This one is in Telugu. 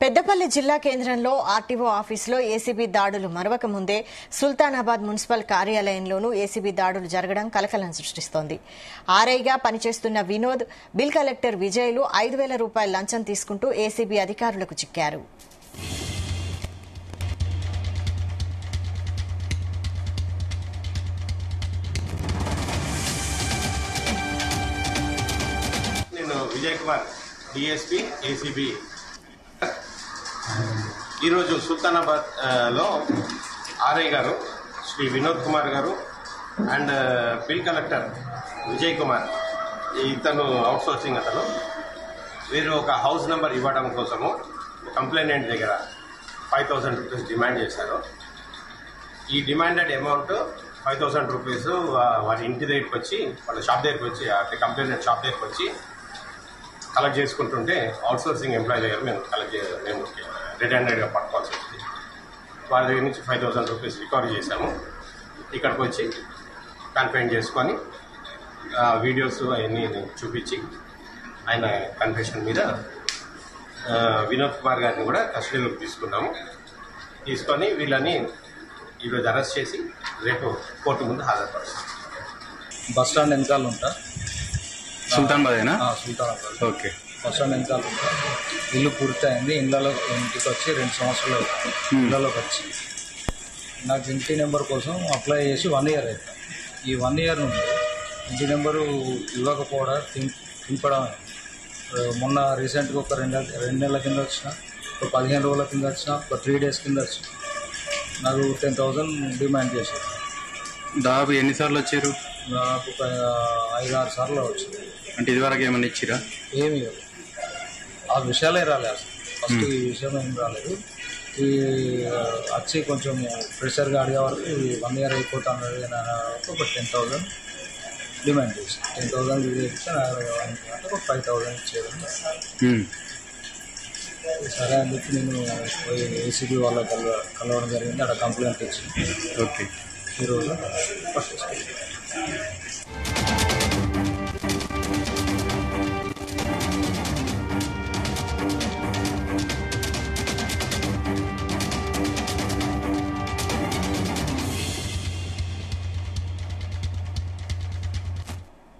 పెద్దపల్లి జిల్లా కేంద్రంలో ఆర్టీఓ ఆఫీసులో ఏసీబీ దాడులు మరవక ముందే సుల్తానాబాద్ మున్సిపల్ కార్యాలయంలోనూ ఏసీబీ దాడులు జరగడం కలకలం సృష్టిస్తోంది. ఆర్ఐగా పనిచేస్తున్న వినోద్, బిల్ కలెక్టర్ విజయ్లు 5,000 రూపాయల లంచం తీసుకుంటూ ఏసీబీ అధికారులకు చిక్కారు. విజయ్ కుమార్ డిఎస్పీ ఏసీబీ ఈరోజు సుల్తానాబాద్ లో ఆర్ఐ గారు శ్రీ వినోద్ కుమార్ గారు and bill collector Vijay Kumar, ఇతను అవుట్సోర్సింగ్ అతను, వీరు ఒక హౌస్ నెంబర్ ఇవ్వడం కోసము కంప్లైనెంట్ దగ్గర 5,000 రూపీస్ డిమాండ్ చేశారు. ఈ డిమాండెడ్ అమౌంట్ 5,000 రూపీస్ వారి ఇంటి దగ్గరికి వచ్చి, వాళ్ళ షాప్ దగ్గరికి వచ్చి, అంటే కంప్లైనెంట్ షాప్ దగ్గరికి వచ్చి కలెక్ట్ చేసుకుంటుంటే అవుట్సోర్సింగ్ ఎంప్లాయీ దగ్గర మేము రెడ్ హ్యాండెడ్గా పట్టుకోవాల్సి వచ్చింది. వాళ్ళ దగ్గర నుంచి 5,000 రూపీస్ రికవరీ చేశాము. ఇక్కడికి వచ్చి కన్ఫైన్ చేసుకొని వీడియోస్ అవన్నీ చూపించి ఆయన కన్ఫెషన్ మీద వినోద్ కుమార్ గారిని కూడా కస్టడీలోకి తీసుకున్నాము. తీసుకొని వీళ్ళని ఈరోజు అరెస్ట్ చేసి రేపు కోర్టు ముందు హాజరుపరుస్తాం. బస్ స్టాండ్ వెనకాల ఉంటా, సుల్తానాబాదేనా? సుల్తానాబాద్. ఓకే. బస్ స్టాండ్ వెనకాల ఉంటా. ఇల్లు పూర్తయింది. ఇంటికి వచ్చి 2 సంవత్సరాలు అవుతుంది. ఇళ్ళలోకి వచ్చి నాకు ఇంటి నెంబర్ కోసం అప్లై చేసి 1 ఇయర్ అవుతుంది. ఈ 1 ఇయర్ నుండి ఇంటి నెంబరు ఇవ్వకపోవడం, తింపడం. మొన్న రీసెంట్గా ఒక 2 నెలల కింద వచ్చిన, ఒక 15 రోజుల కింద వచ్చిన, ఒక 3 డేస్ కింద వచ్చిన. నాకు 10,000 డిమాండ్ చేశారు. దాదాపు ఎన్నిసార్లు వచ్చారు? నాకు ఒక 5-6 సార్లు వచ్చింది. అంటే ఇదివరకు ఏమన్నా ఇచ్చిరా? ఏమి ఆ విషయాలే రాలేదు అసలు. ఫస్ట్ ఈ విషయం ఏం రాలేదు. ఈ వచ్చి కొంచెం ప్రెషర్గా అడిగే వరకు 1 ఇయర్ అయిపోతాను ఒక 10,000 డిమాండ్ చేసి 10,000 వీడియో ఇస్తే ఒక 5,000 ఇచ్చేది. సరే అని చెప్పి నేను ఏసీబీ వాళ్ళకి కలవడం జరిగింది. అక్కడ కంప్లైంట్ ఇచ్చి ఓకే ఈరోజు ఫస్ట్